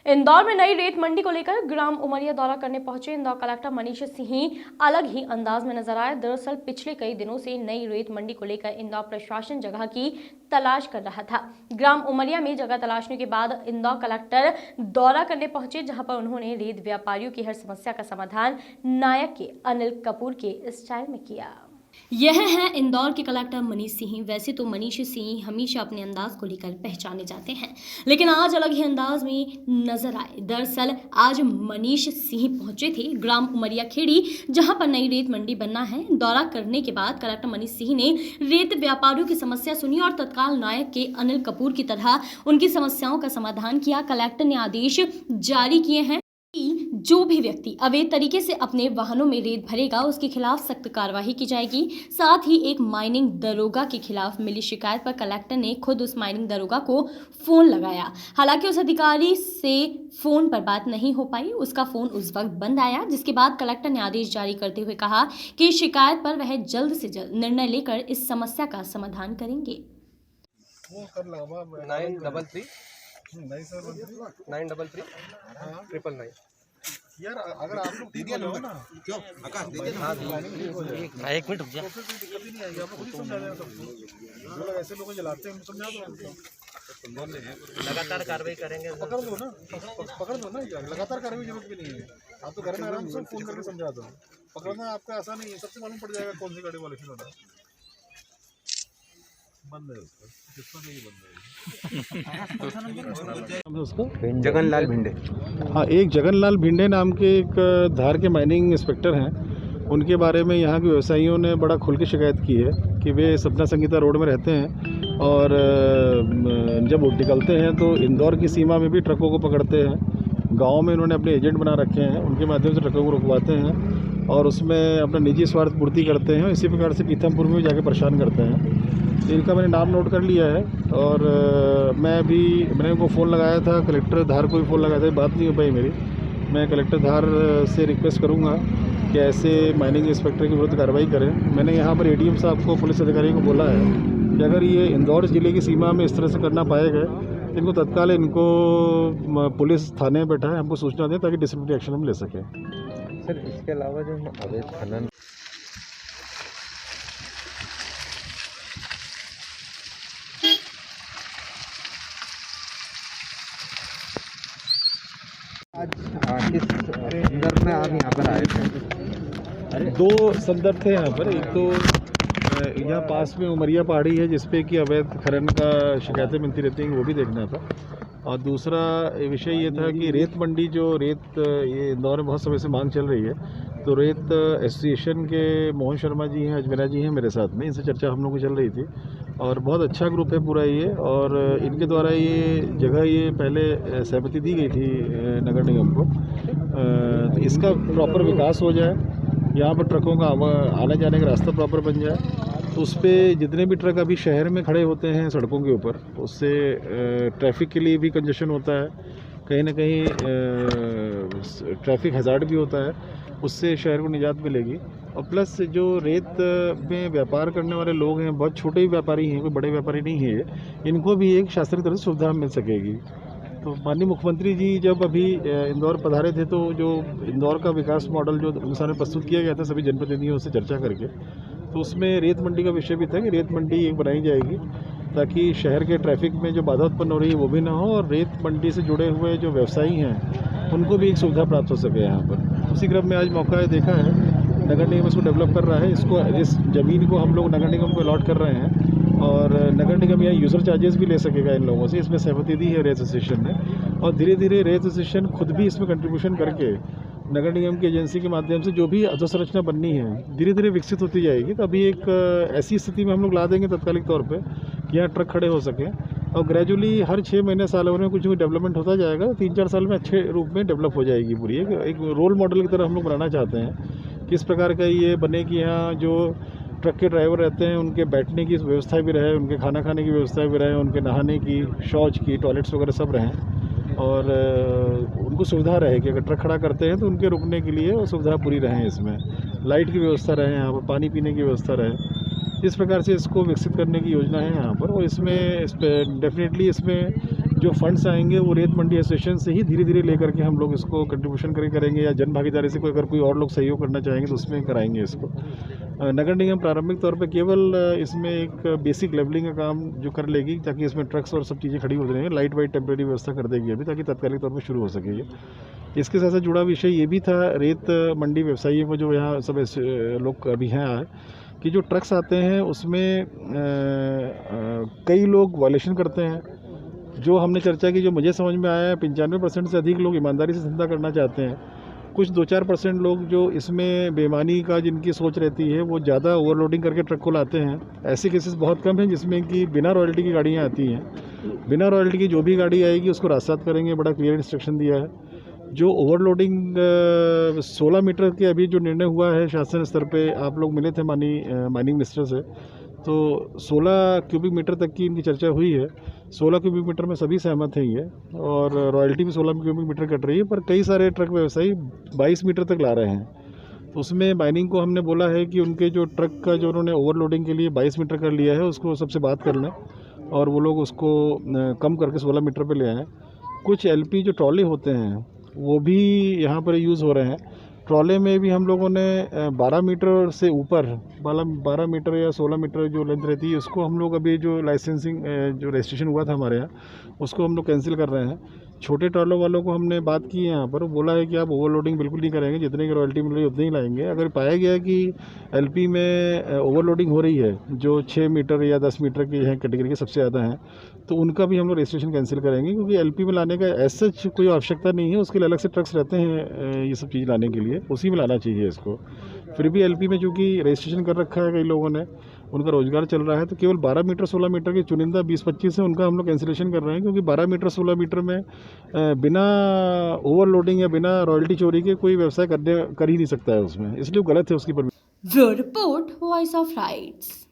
इंदौर में नई रेत मंडी को लेकर ग्राम उमरिया दौरा करने पहुंचे इंदौर कलेक्टर मनीष सिंह अलग ही अंदाज में नजर आए। दरअसल पिछले कई दिनों से नई रेत मंडी को लेकर इंदौर प्रशासन जगह की तलाश कर रहा था। ग्राम उमरिया में जगह तलाशने के बाद इंदौर कलेक्टर दौरा करने पहुंचे, जहां पर उन्होंने रेत व्यापारियों की हर समस्या का समाधान नायक के अनिल कपूर के स्टाइल में किया। यह है इंदौर के कलेक्टर मनीष सिंह। वैसे तो मनीष सिंह हमेशा अपने अंदाज को लेकर पहचाने जाते हैं, लेकिन आज अलग ही अंदाज में नजर आए। दरअसल आज मनीष सिंह पहुंचे थे ग्राम उमरिया खेड़ी, जहां पर नई रेत मंडी बनना है। दौरा करने के बाद कलेक्टर मनीष सिंह ने रेत व्यापारियों की समस्या सुनी और तत्काल नायक के अनिल कपूर की तरह उनकी समस्याओं का समाधान किया। कलेक्टर ने आदेश जारी किए हैं कि जो भी व्यक्ति अवैध तरीके से अपने वाहनों में रेत भरेगा उसके खिलाफ सख्त कार्रवाई की जाएगी। साथ ही एक माइनिंग दरोगा के खिलाफ मिली शिकायत पर कलेक्टर ने खुद उस माइनिंग दरोगा को फोन लगाया। हालांकि उस अधिकारी से फोन पर बात नहीं हो पाई, उसका फोन उस वक्त बंद आया, जिसके बाद कलेक्टर ने आदेश जारी करते हुए कहा कि शिकायत पर वह जल्द से जल्द निर्णय लेकर इस समस्या का समाधान करेंगे। 933 यार अगर आप लोग दे दिया लो ना, क्यों आकाश दे दिया। हाँ 1 मिनट रुक जा। तो फिर दिक्कत ही नहीं आएगी, आपको खुद ही समझा देना सबको। जो लोग ऐसे लोग जलाते हैं उनको समझा दो उनको। लगातार कार्रवाई करेंगे। पकड़ दो ना, पकड़ दो ना, लगातार कार्रवाई की जरूरत भी नहीं है। आप तो घर में आराम से फोन करके समझा दो। पकड़ना आपका आसान नहीं है, सबसे मालूम पड़ जाएगा कौन सी गाड़ी वाले होता है। बंद है उसका, कितना नहीं बंद है उसका। जगनलाल भिंडे। हाँ, एक जगनलाल भिंडे नाम के एक धार के माइनिंग इंस्पेक्टर हैं। उनके बारे में यहाँ के व्यवसायियों ने बड़ा खुल के शिकायत की है कि वे सपना संगीता रोड में रहते हैं और जब वो निकलते हैं तो इंदौर की सीमा में भी ट्रकों को पकड़ते हैं। गांव में इन्होंने अपने एजेंट बना रखे हैं, उनके माध्यम से ट्रकों को रुकवाते हैं और उसमें अपना निजी स्वार्थ पूर्ति करते हैं। इसी प्रकार से पीथमपुर में भी जाके परेशान करते हैं। इनका मैंने नाम नोट कर लिया है और मैंने उनको फ़ोन लगाया था, कलेक्टर धार को भी फ़ोन लगाया था, बात नहीं हो पाई मेरी। मैं कलेक्टर धार से रिक्वेस्ट करूंगा कि ऐसे माइनिंग इंस्पेक्टर के विरुद्ध कार्रवाई करें। मैंने यहाँ पर एडीएम साहब को, पुलिस अधिकारियों को बोला है कि अगर ये इंदौर ज़िले की सीमा में इस तरह से करना पाए गए तो इनको तत्काल इनको पुलिस थाने में बैठाएं, हमको सूचना दें ताकि डिसिप्लिनरी एक्शन हम ले सकें। सर इसके अलावा जो अवैध खनन किस संदर्भ में आप यहाँ पर आए थे? 2 संदर्भ थे यहाँ पर। एक तो यहाँ पास में उमरिया पहाड़ी है जिसपे कि अवैध खनन का शिकायतें मिलती रहती हैं, वो भी देखना था। और दूसरा विषय ये था कि रेत मंडी जो रेत ये इंदौर में बहुत समय से मांग चल रही है, तो रेत एसोसिएशन के मोहन शर्मा जी हैं, अजमेरा जी हैं मेरे साथ में, इनसे चर्चा हम लोग की चल रही थी और बहुत अच्छा ग्रुप है पूरा ये। और इनके द्वारा ये जगह ये पहले सहमति दी गई थी नगर निगम को, तो इसका प्रॉपर विकास हो जाए, यहाँ पर ट्रकों का आने जाने का रास्ता प्रॉपर बन जाए, तो उस पर जितने भी ट्रक अभी शहर में खड़े होते हैं सड़कों के ऊपर, उससे ट्रैफिक के लिए भी कंजेशन होता है, कहीं ना कहीं ट्रैफिक हैजार्ड भी होता है, उससे शहर को निजात मिलेगी। और प्लस जो रेत में व्यापार करने वाले लोग हैं, बहुत छोटे ही व्यापारी हैं, कोई बड़े व्यापारी नहीं है, इनको भी एक शासकीय तरह से सुविधा मिल सकेगी। तो माननीय मुख्यमंत्री जी जब अभी इंदौर पधारे थे तो जो इंदौर का विकास मॉडल जो उनके सामने प्रस्तुत किया गया था सभी जनप्रतिनिधियों से चर्चा करके, तो उसमें रेत मंडी का विषय भी था कि रेत मंडी एक बनाई जाएगी ताकि शहर के ट्रैफिक में जो बाधा उत्पन्न हो रही है वो भी ना हो और रेत मंडी से जुड़े हुए जो व्यवसायी हैं उनको भी एक सुविधा प्राप्त हो सके यहाँ पर। उसी क्रम में आज मौका है, देखा है नगर निगम इसको डेवलप कर रहा है, इस ज़मीन को हम लोग नगर निगम को अलॉट कर रहे हैं और नगर निगम यहाँ यूज़र चार्जेस भी ले सकेगा इन लोगों से। इसमें सहमति दी है रेत एसोसिएशन ने और धीरे धीरे रेत एसोसिएशन खुद भी इसमें कंट्रीब्यूशन करके नगर निगम की एजेंसी के माध्यम से जो भी अधोसंरचना बननी है धीरे धीरे विकसित होती जाएगी। तो अभी एक ऐसी स्थिति में हम लोग ला देंगे तत्कालिक तौर पे कि यहाँ ट्रक खड़े हो सकें और ग्रेजुअली हर 6 महीने सालों में कुछ भी डेवलपमेंट होता जाएगा। 3-4 साल में अच्छे रूप में डेवलप हो जाएगी पूरी। एक रोल मॉडल की तरह हम लोग बनाना चाहते हैं। किस प्रकार का ये बने कि यहाँ जो ट्रक के ड्राइवर रहते हैं उनके बैठने की व्यवस्था भी रहे, उनके खाना खाने की व्यवस्था भी रहे, उनके नहाने की, शौच की, टॉयलेट्स वगैरह सब रहें और उनको सुविधा रहे कि अगर ट्रक खड़ा करते हैं तो उनके रुकने के लिए वो सुविधा पूरी रहे। इसमें लाइट की व्यवस्था रहे, यहाँ पर पानी पीने की व्यवस्था रहे इस प्रकार से इसको विकसित करने की योजना है यहाँ पर। और इसमें डेफिनेटली इसमें जो फंड्स आएंगे वो रेत मंडी एसोसिएशन से ही धीरे धीरे लेकर के हम लोग इसको कंट्रीब्यूशन करेंगे, या जन भागीदारी से अगर कोई और लोग सहयोग करना चाहेंगे तो उसमें कराएंगे इसको। नगर निगम प्रारंभिक तौर पे केवल इसमें एक बेसिक लेवलिंग का काम जो कर लेगी, ताकि इसमें ट्रक्स और सब चीज़ें खड़ी हो जाएंगी, लाइट वाइट टेम्प्रेरी व्यवस्था कर देगी अभी, ताकि तात्कालिक तौर पे शुरू हो सके ये। इसके साथ साथ जुड़ा विषय ये भी था रेत मंडी व्यवसायियों को, जो यहाँ सब लोग अभी हैं आए, कि जो ट्रक्स आते हैं उसमें कई लोग वायलेशन करते हैं। जो हमने चर्चा की, जो मुझे समझ में आया है, 95% से अधिक लोग ईमानदारी से धंधा करना चाहते हैं। कुछ 2-4% लोग जो इसमें बेईमानी का जिनकी सोच रहती है, वो ज़्यादा ओवरलोडिंग करके ट्रक को लाते हैं। ऐसे केसेस बहुत कम हैं जिसमें कि बिना रॉयल्टी की गाड़ियाँ आती हैं। बिना रॉयल्टी की जो भी गाड़ी आएगी उसको रास्ता करेंगे, बड़ा क्लियर इंस्ट्रक्शन दिया है। जो ओवरलोडिंग 16 मीटर के अभी जो निर्णय हुआ है शासन स्तर पे, आप लोग मिले थे माइनिंग मिनिस्टर से, तो 16 क्यूबिक मीटर तक की इनकी चर्चा हुई है। 16 क्यूबिक मीटर में सभी सहमत हैं ये, और रॉयल्टी भी 16 क्यूबिक मीटर कट रही है, पर कई सारे ट्रक व्यवसायी 22 मीटर तक ला रहे हैं। तो उसमें माइनिंग को हमने बोला है कि उनके जो ट्रक का जो उन्होंने ओवरलोडिंग के लिए 22 मीटर कर लिया है उसको सबसे बात कर लें, और वो लोग उसको कम करके 16 मीटर पर ले आएँ। कुछ LP जो ट्रॉले होते हैं वो भी यहाँ पर यूज़ हो रहे हैं। ट्रॉले में भी हम लोगों ने 12 मीटर से ऊपर 12 मीटर या 16 मीटर जो लेंथ रहती है उसको हम लोग अभी जो लाइसेंसिंग जो रजिस्ट्रेशन हुआ था हमारे यहाँ उसको हम लोग कैंसिल कर रहे हैं। छोटे ट्रॉलों वालों को हमने बात की है यहाँ पर, बोला है कि आप ओवरलोडिंग बिल्कुल नहीं करेंगे, जितने की रॉयल्टी मिल रही है उतने ही लाएंगे। अगर पाया गया कि LP में ओवरलोडिंग हो रही है, जो 6 मीटर या 10 मीटर की है कैटेगरी के सबसे ज़्यादा हैं, तो उनका भी हम लोग रजिस्ट्रेशन कैंसिल करेंगे, क्योंकि LP में लाने का ऐसा कोई आवश्यकता नहीं है। उसके लिए अलग से ट्रक्स रहते हैं ये सब चीज़ लाने के लिए, उसी में लाना चाहिए इसको। फिर भी LP में चूँकि रजिस्ट्रेशन कर रखा है कई लोगों ने, उनका रोजगार चल रहा है, तो केवल 12 मीटर 16 मीटर के चुनिंदा 20-25 है, उनका हम लोग कैंसिलेशन कर रहे हैं, क्योंकि 12 मीटर 16 मीटर में बिना ओवरलोडिंग या बिना रॉयल्टी चोरी के कोई व्यवसाय कर ही नहीं सकता है उसमें, इसलिए गलत है उसकी permission. Bureau report, voice of rights.